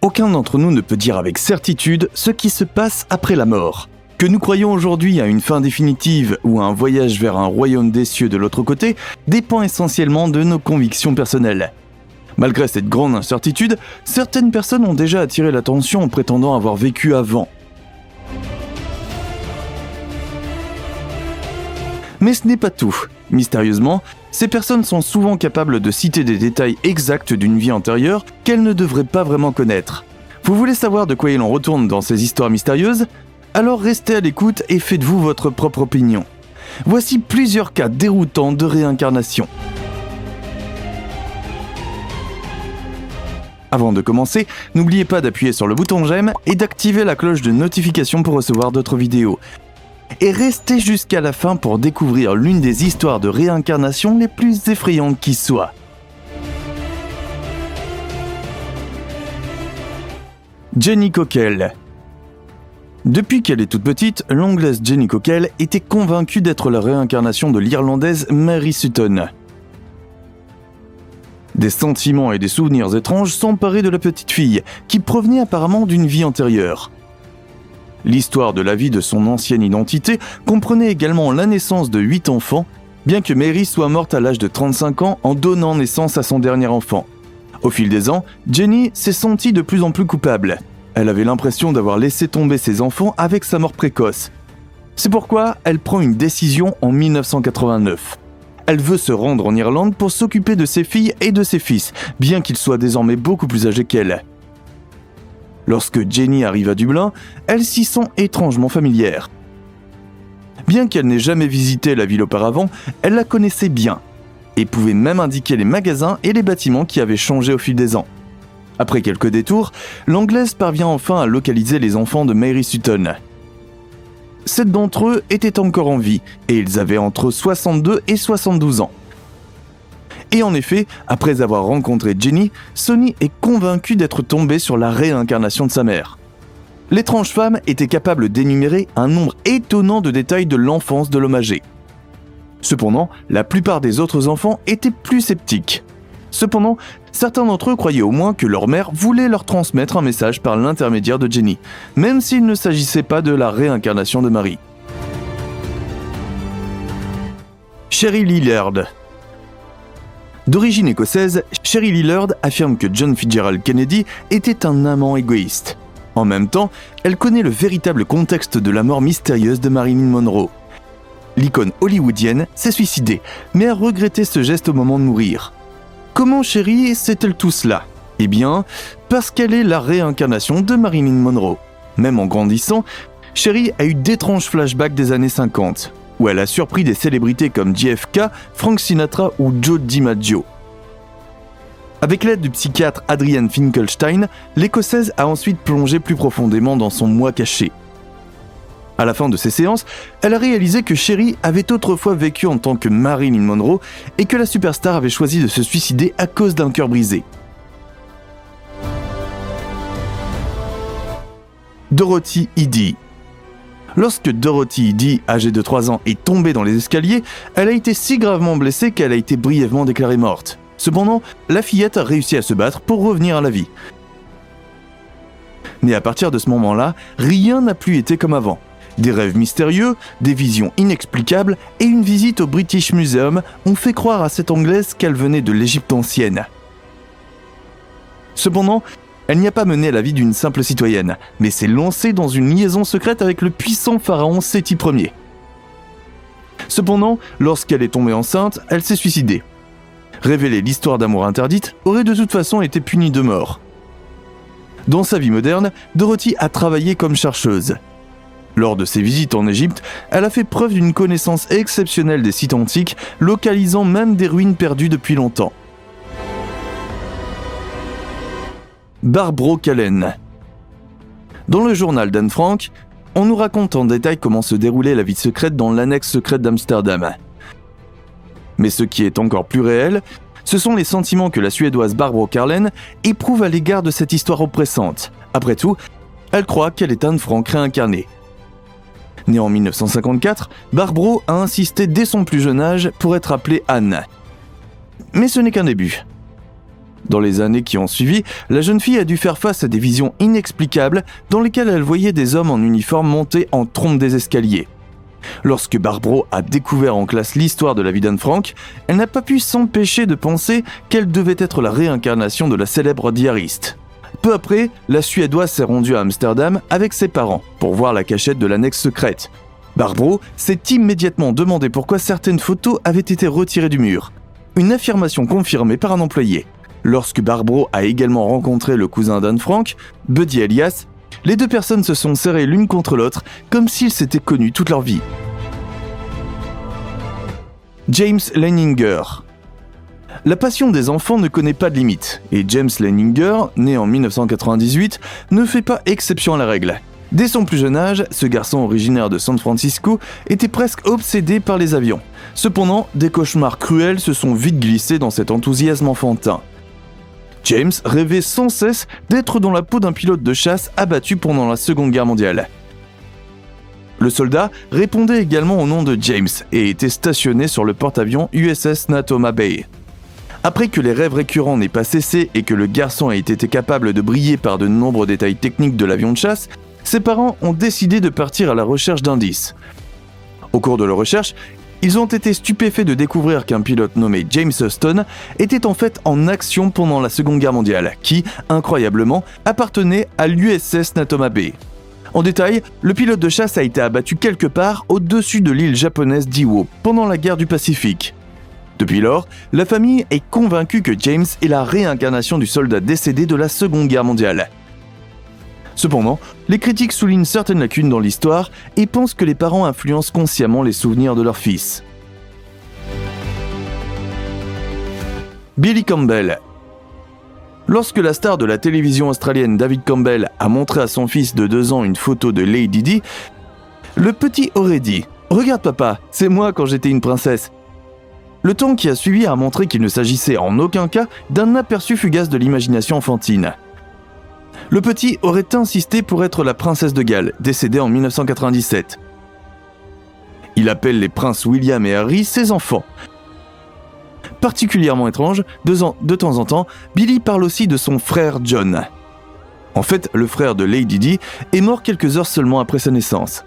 Aucun d'entre nous ne peut dire avec certitude ce qui se passe après la mort. Que nous croyons aujourd'hui à une fin définitive ou à un voyage vers un royaume des cieux de l'autre côté dépend essentiellement de nos convictions personnelles. Malgré cette grande incertitude, certaines personnes ont déjà attiré l'attention en prétendant avoir vécu avant. Mais ce n'est pas tout. Mystérieusement, ces personnes sont souvent capables de citer des détails exacts d'une vie antérieure qu'elles ne devraient pas vraiment connaître. Vous voulez savoir de quoi il en retourne dans ces histoires mystérieuses ? Alors restez à l'écoute et faites-vous votre propre opinion. Voici plusieurs cas déroutants de réincarnation. Avant de commencer, n'oubliez pas d'appuyer sur le bouton j'aime et d'activer la cloche de notification pour recevoir d'autres vidéos. Et restez jusqu'à la fin pour découvrir l'une des histoires de réincarnation les plus effrayantes qui soient. Jenny Cockell. Depuis qu'elle est toute petite, l'anglaise Jenny Cockell était convaincue d'être la réincarnation de l'irlandaise Mary Sutton. Des sentiments et des souvenirs étranges s'emparaient de la petite fille, qui provenait apparemment d'une vie antérieure. L'histoire de la vie de son ancienne identité comprenait également la naissance de 8 enfants, bien que Mary soit morte à l'âge de 35 ans en donnant naissance à son dernier enfant. Au fil des ans, Jenny s'est sentie de plus en plus coupable. Elle avait l'impression d'avoir laissé tomber ses enfants avec sa mort précoce. C'est pourquoi elle prend une décision en 1989. Elle veut se rendre en Irlande pour s'occuper de ses filles et de ses fils, bien qu'ils soient désormais beaucoup plus âgés qu'elle. Lorsque Jenny arrive à Dublin, elle s'y sent étrangement familière. Bien qu'elle n'ait jamais visité la ville auparavant, elle la connaissait bien et pouvait même indiquer les magasins et les bâtiments qui avaient changé au fil des ans. Après quelques détours, l'anglaise parvient enfin à localiser les enfants de Mary Sutton. 7 d'entre eux étaient encore en vie et ils avaient entre 62 et 72 ans. Et en effet, après avoir rencontré Jenny, Sonny est convaincue d'être tombée sur la réincarnation de sa mère. L'étrange femme était capable d'énumérer un nombre étonnant de détails de l'enfance de l'homme âgé. Cependant, la plupart des autres enfants étaient plus sceptiques. Cependant, certains d'entre eux croyaient au moins que leur mère voulait leur transmettre un message par l'intermédiaire de Jenny, même s'il ne s'agissait pas de la réincarnation de Marie. Sherry Lillard. D'origine écossaise, Sherry Lillard affirme que John Fitzgerald Kennedy était un amant égoïste. En même temps, elle connaît le véritable contexte de la mort mystérieuse de Marilyn Monroe. L'icône hollywoodienne s'est suicidée, mais a regretté ce geste au moment de mourir. Comment Sherry sait-elle tout cela ? Eh bien, parce qu'elle est la réincarnation de Marilyn Monroe. Même en grandissant, Sherry a eu d'étranges flashbacks des années 50, où elle a surpris des célébrités comme JFK, Frank Sinatra ou Joe DiMaggio. Avec l'aide du psychiatre Adrian Finkelstein, l'Écossaise a ensuite plongé plus profondément dans son moi caché. À la fin de ces séances, elle a réalisé que Sherry avait autrefois vécu en tant que Marilyn Monroe et que la superstar avait choisi de se suicider à cause d'un cœur brisé. Dorothy Eady. Lorsque Dorothy Eady, âgée de 3 ans, est tombée dans les escaliers, elle a été si gravement blessée qu'elle a été brièvement déclarée morte. Cependant, la fillette a réussi à se battre pour revenir à la vie. Mais à partir de ce moment-là, rien n'a plus été comme avant. Des rêves mystérieux, des visions inexplicables et une visite au British Museum ont fait croire à cette Anglaise qu'elle venait de l'Égypte ancienne. Cependant, elle n'y a pas mené la vie d'une simple citoyenne, mais s'est lancée dans une liaison secrète avec le puissant pharaon Séti Ier. Cependant, lorsqu'elle est tombée enceinte, elle s'est suicidée. Révéler l'histoire d'amour interdite aurait de toute façon été puni de mort. Dans sa vie moderne, Dorothy a travaillé comme chercheuse. Lors de ses visites en Égypte, elle a fait preuve d'une connaissance exceptionnelle des sites antiques, localisant même des ruines perdues depuis longtemps. Barbro Callen. Dans le journal d'Anne Frank, on nous raconte en détail comment se déroulait la vie secrète dans l'annexe secrète d'Amsterdam. Mais ce qui est encore plus réel, ce sont les sentiments que la Suédoise Barbro Callen éprouve à l'égard de cette histoire oppressante. Après tout, elle croit qu'elle est Anne Frank réincarnée. Née en 1954, Barbro a insisté dès son plus jeune âge pour être appelée Anne. Mais ce n'est qu'un début. Dans les années qui ont suivi, la jeune fille a dû faire face à des visions inexplicables dans lesquelles elle voyait des hommes en uniforme monter en trompe des escaliers. Lorsque Barbro a découvert en classe l'histoire de la vie d'Anne Frank, elle n'a pas pu s'empêcher de penser qu'elle devait être la réincarnation de la célèbre diariste. Peu après, la Suédoise s'est rendue à Amsterdam avec ses parents pour voir la cachette de l'annexe secrète. Barbro s'est immédiatement demandé pourquoi certaines photos avaient été retirées du mur. Une affirmation confirmée par un employé. Lorsque Barbro a également rencontré le cousin d'Anne Frank, Buddy Elias, les deux personnes se sont serrées l'une contre l'autre comme s'ils s'étaient connus toute leur vie. James Leininger. La passion des enfants ne connaît pas de limite, et James Leininger, né en 1998, ne fait pas exception à la règle. Dès son plus jeune âge, ce garçon originaire de San Francisco était presque obsédé par les avions. Cependant, des cauchemars cruels se sont vite glissés dans cet enthousiasme enfantin. James rêvait sans cesse d'être dans la peau d'un pilote de chasse abattu pendant la Seconde Guerre mondiale. Le soldat répondait également au nom de James et était stationné sur le porte-avions USS Natoma Bay. Après que les rêves récurrents n'aient pas cessé et que le garçon ait été capable de briller par de nombreux détails techniques de l'avion de chasse, ses parents ont décidé de partir à la recherche d'indices. Au cours de leur recherche, ils ont été stupéfaits de découvrir qu'un pilote nommé James Huston était en fait en action pendant la Seconde Guerre mondiale, qui, incroyablement, appartenait à l'USS Natoma Bay. En détail, le pilote de chasse a été abattu quelque part au-dessus de l'île japonaise d'Iwo pendant la guerre du Pacifique. Depuis lors, la famille est convaincue que James est la réincarnation du soldat décédé de la Seconde Guerre mondiale. Cependant, les critiques soulignent certaines lacunes dans l'histoire et pensent que les parents influencent consciemment les souvenirs de leur fils. Billy Campbell. Lorsque la star de la télévision australienne David Campbell a montré à son fils de 2 ans une photo de Lady Di, le petit aurait dit « Regarde papa, c'est moi quand j'étais une princesse ». Le temps qui a suivi a montré qu'il ne s'agissait en aucun cas d'un aperçu fugace de l'imagination enfantine. Le petit aurait insisté pour être la princesse de Galles, décédée en 1997. Il appelle les princes William et Harry ses enfants. Particulièrement étrange, de temps en temps, Billy parle aussi de son frère John. En fait, le frère de Lady Di est mort quelques heures seulement après sa naissance.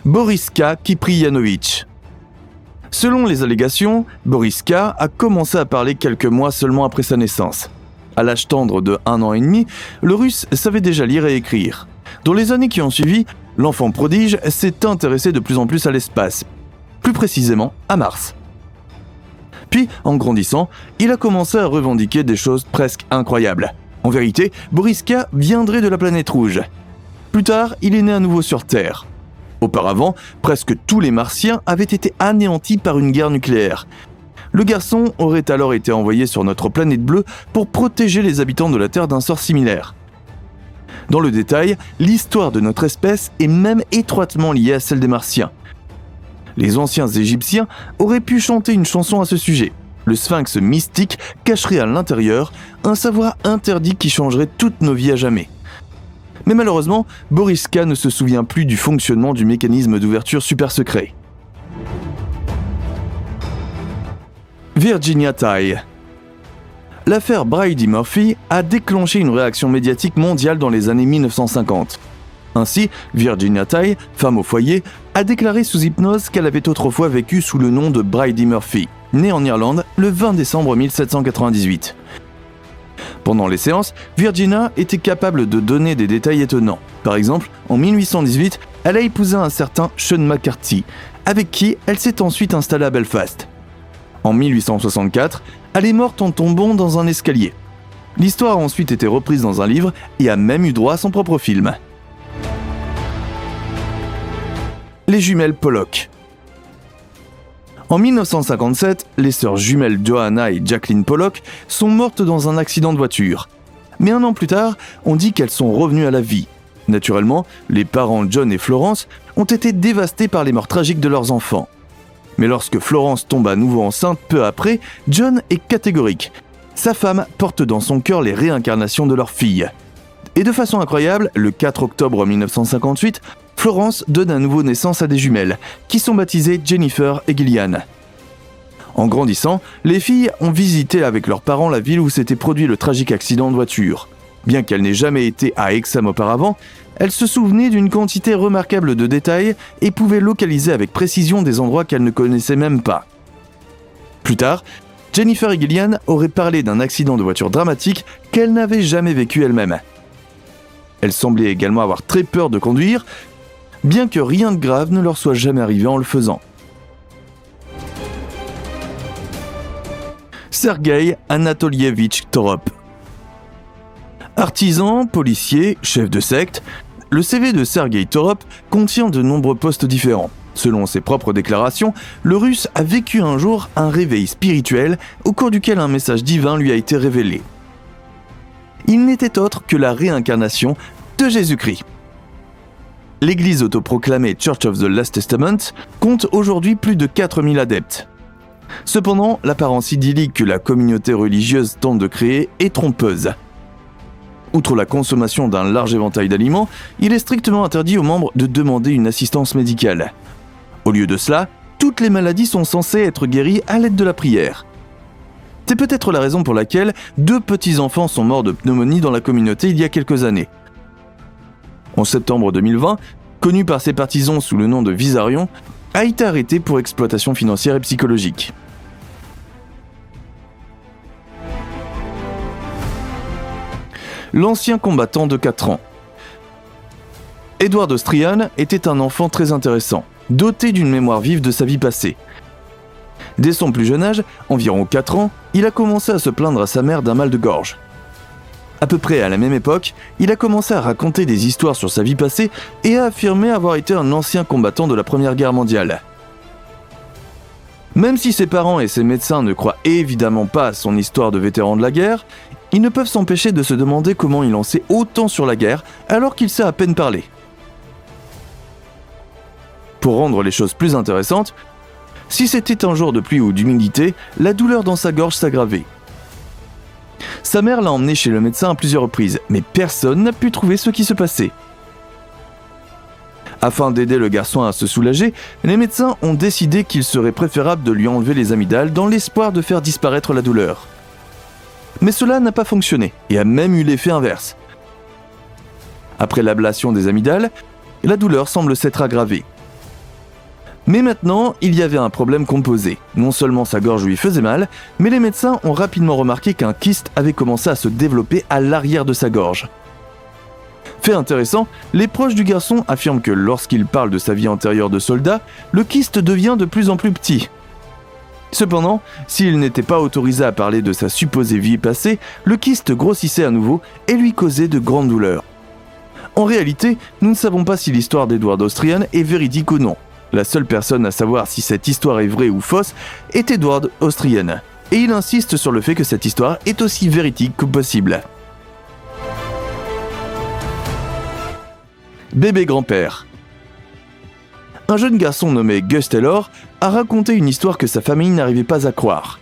Boriska Kiprianovich. Selon les allégations, Boriska a commencé à parler quelques mois seulement après sa naissance. À l'âge tendre de 1 an et demi, le russe savait déjà lire et écrire. Dans les années qui ont suivi, l'enfant prodige s'est intéressé de plus en plus à l'espace, plus précisément à Mars. Puis, en grandissant, il a commencé à revendiquer des choses presque incroyables. En vérité, Boriska viendrait de la planète rouge. Plus tard, il est né à nouveau sur Terre. Auparavant, presque tous les Martiens avaient été anéantis par une guerre nucléaire. Le garçon aurait alors été envoyé sur notre planète bleue pour protéger les habitants de la Terre d'un sort similaire. Dans le détail, l'histoire de notre espèce est même étroitement liée à celle des Martiens. Les anciens Égyptiens auraient pu chanter une chanson à ce sujet. Le sphinx mystique cacherait à l'intérieur un savoir interdit qui changerait toutes nos vies à jamais. Mais malheureusement, Boriska ne se souvient plus du fonctionnement du mécanisme d'ouverture super secret. Virginia Tighe. L'affaire Brady Murphy a déclenché une réaction médiatique mondiale dans les années 1950. Ainsi, Virginia Tighe, femme au foyer, a déclaré sous hypnose qu'elle avait autrefois vécu sous le nom de Brady Murphy, née en Irlande le 20 décembre 1798. Pendant les séances, Virginia était capable de donner des détails étonnants. Par exemple, en 1818, elle a épousé un certain Sean McCarthy, avec qui elle s'est ensuite installée à Belfast. En 1864, elle est morte en tombant dans un escalier. L'histoire a ensuite été reprise dans un livre et a même eu droit à son propre film. Les jumelles Pollock. En 1957, les sœurs jumelles Johanna et Jacqueline Pollock sont mortes dans un accident de voiture. Mais 1 an plus tard, on dit qu'elles sont revenues à la vie. Naturellement, les parents John et Florence ont été dévastés par les morts tragiques de leurs enfants. Mais lorsque Florence tombe à nouveau enceinte peu après, John est catégorique. Sa femme porte dans son cœur les réincarnations de leur fille. Et de façon incroyable, le 4 octobre 1958, Florence donne à nouveau naissance à des jumelles, qui sont baptisées Jennifer et Gillian. En grandissant, les filles ont visité avec leurs parents la ville où s'était produit le tragique accident de voiture. Bien qu'elles n'aient jamais été à Hexham auparavant, elles se souvenaient d'une quantité remarquable de détails et pouvaient localiser avec précision des endroits qu'elles ne connaissaient même pas. Plus tard, Jennifer et Gillian auraient parlé d'un accident de voiture dramatique qu'elles n'avaient jamais vécu elles-mêmes. Elles semblaient également avoir très peur de conduire, bien que rien de grave ne leur soit jamais arrivé en le faisant. Sergei Anatolievitch Torop. Artisan, policier, chef de secte, le CV de Sergei Torop contient de nombreux postes différents. Selon ses propres déclarations, le Russe a vécu un jour un réveil spirituel au cours duquel un message divin lui a été révélé. Il n'était autre que la réincarnation de Jésus-Christ. L'église autoproclamée Church of the Last Testament compte aujourd'hui plus de 4000 adeptes. Cependant, l'apparence idyllique que la communauté religieuse tente de créer est trompeuse. Outre la consommation d'un large éventail d'aliments, il est strictement interdit aux membres de demander une assistance médicale. Au lieu de cela, toutes les maladies sont censées être guéries à l'aide de la prière. C'est peut-être la raison pour laquelle 2 petits-enfants sont morts de pneumonie dans la communauté il y a quelques années. En septembre 2020, connu par ses partisans sous le nom de Vissarion, a été arrêté pour exploitation financière et psychologique. L'ancien combattant de 4 ans. Edward Austrian était un enfant très intéressant, doté d'une mémoire vive de sa vie passée. Dès son plus jeune âge, environ 4 ans, il a commencé à se plaindre à sa mère d'un mal de gorge. À peu près à la même époque, il a commencé à raconter des histoires sur sa vie passée et a affirmé avoir été un ancien combattant de la Première Guerre mondiale. Même si ses parents et ses médecins ne croient évidemment pas à son histoire de vétéran de la guerre, ils ne peuvent s'empêcher de se demander comment il en sait autant sur la guerre alors qu'il sait à peine parler. Pour rendre les choses plus intéressantes, si c'était un jour de pluie ou d'humidité, la douleur dans sa gorge s'aggravait. Sa mère l'a emmené chez le médecin à plusieurs reprises, mais personne n'a pu trouver ce qui se passait. Afin d'aider le garçon à se soulager, les médecins ont décidé qu'il serait préférable de lui enlever les amygdales dans l'espoir de faire disparaître la douleur. Mais cela n'a pas fonctionné et a même eu l'effet inverse. Après l'ablation des amygdales, la douleur semble s'être aggravée. Mais maintenant, il y avait un problème composé. Non seulement sa gorge lui faisait mal, mais les médecins ont rapidement remarqué qu'un kyste avait commencé à se développer à l'arrière de sa gorge. Fait intéressant, les proches du garçon affirment que lorsqu'il parle de sa vie antérieure de soldat, le kyste devient de plus en plus petit. Cependant, s'il n'était pas autorisé à parler de sa supposée vie passée, le kyste grossissait à nouveau et lui causait de grandes douleurs. En réalité, nous ne savons pas si l'histoire d'Edward Austrian est véridique ou non. La seule personne à savoir si cette histoire est vraie ou fausse est Edward Austrian, et il insiste sur le fait que cette histoire est aussi véridique que possible. Bébé grand-père. Un jeune garçon nommé Gus Taylor a raconté une histoire que sa famille n'arrivait pas à croire.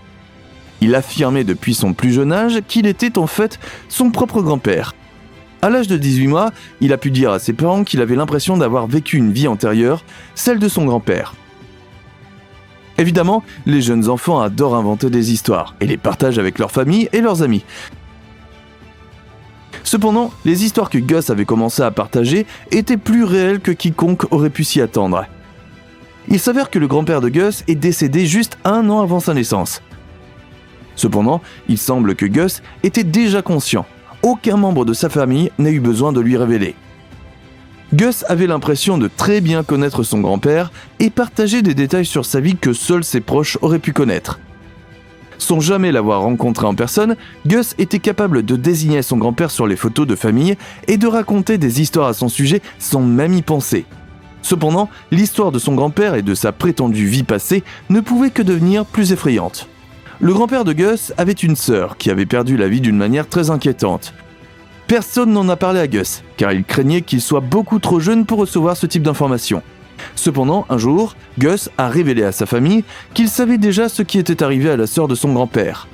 Il affirmait depuis son plus jeune âge qu'il était en fait son propre grand-père. À l'âge de 18 mois, il a pu dire à ses parents qu'il avait l'impression d'avoir vécu une vie antérieure, celle de son grand-père. Évidemment, les jeunes enfants adorent inventer des histoires et les partagent avec leur famille et leurs amis. Cependant, les histoires que Gus avait commencé à partager étaient plus réelles que quiconque aurait pu s'y attendre. Il s'avère que le grand-père de Gus est décédé juste 1 an avant sa naissance. Cependant, il semble que Gus était déjà conscient. Aucun membre de sa famille n'a eu besoin de lui révéler. Gus avait l'impression de très bien connaître son grand-père et partageait des détails sur sa vie que seuls ses proches auraient pu connaître. Sans jamais l'avoir rencontré en personne, Gus était capable de désigner son grand-père sur les photos de famille et de raconter des histoires à son sujet sans même y penser. Cependant, l'histoire de son grand-père et de sa prétendue vie passée ne pouvait que devenir plus effrayante. Le grand-père de Gus avait une sœur qui avait perdu la vie d'une manière très inquiétante. Personne n'en a parlé à Gus, car il craignait qu'il soit beaucoup trop jeune pour recevoir ce type d'informations. Cependant, un jour, Gus a révélé à sa famille qu'il savait déjà ce qui était arrivé à la sœur de son grand-père.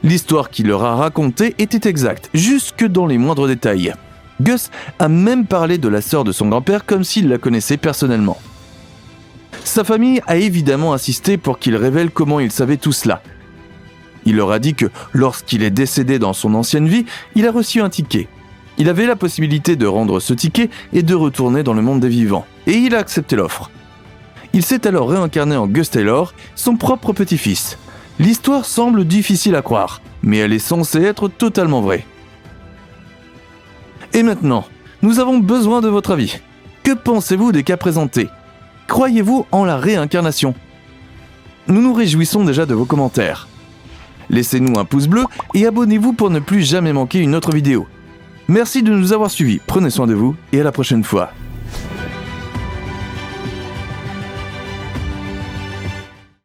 L'histoire qu'il leur a racontée était exacte, jusque dans les moindres détails. Gus a même parlé de la sœur de son grand-père comme s'il la connaissait personnellement. Sa famille a évidemment insisté pour qu'il révèle comment il savait tout cela. Il leur a dit que lorsqu'il est décédé dans son ancienne vie, il a reçu un ticket. Il avait la possibilité de rendre ce ticket et de retourner dans le monde des vivants. Et il a accepté l'offre. Il s'est alors réincarné en Gus Taylor, son propre petit-fils. L'histoire semble difficile à croire, mais elle est censée être totalement vraie. Et maintenant, nous avons besoin de votre avis. Que pensez-vous des cas présentés ? Croyez-vous en la réincarnation ? Nous nous réjouissons déjà de vos commentaires. Laissez-nous un pouce bleu et abonnez-vous pour ne plus jamais manquer une autre vidéo. Merci de nous avoir suivis, prenez soin de vous et à la prochaine fois.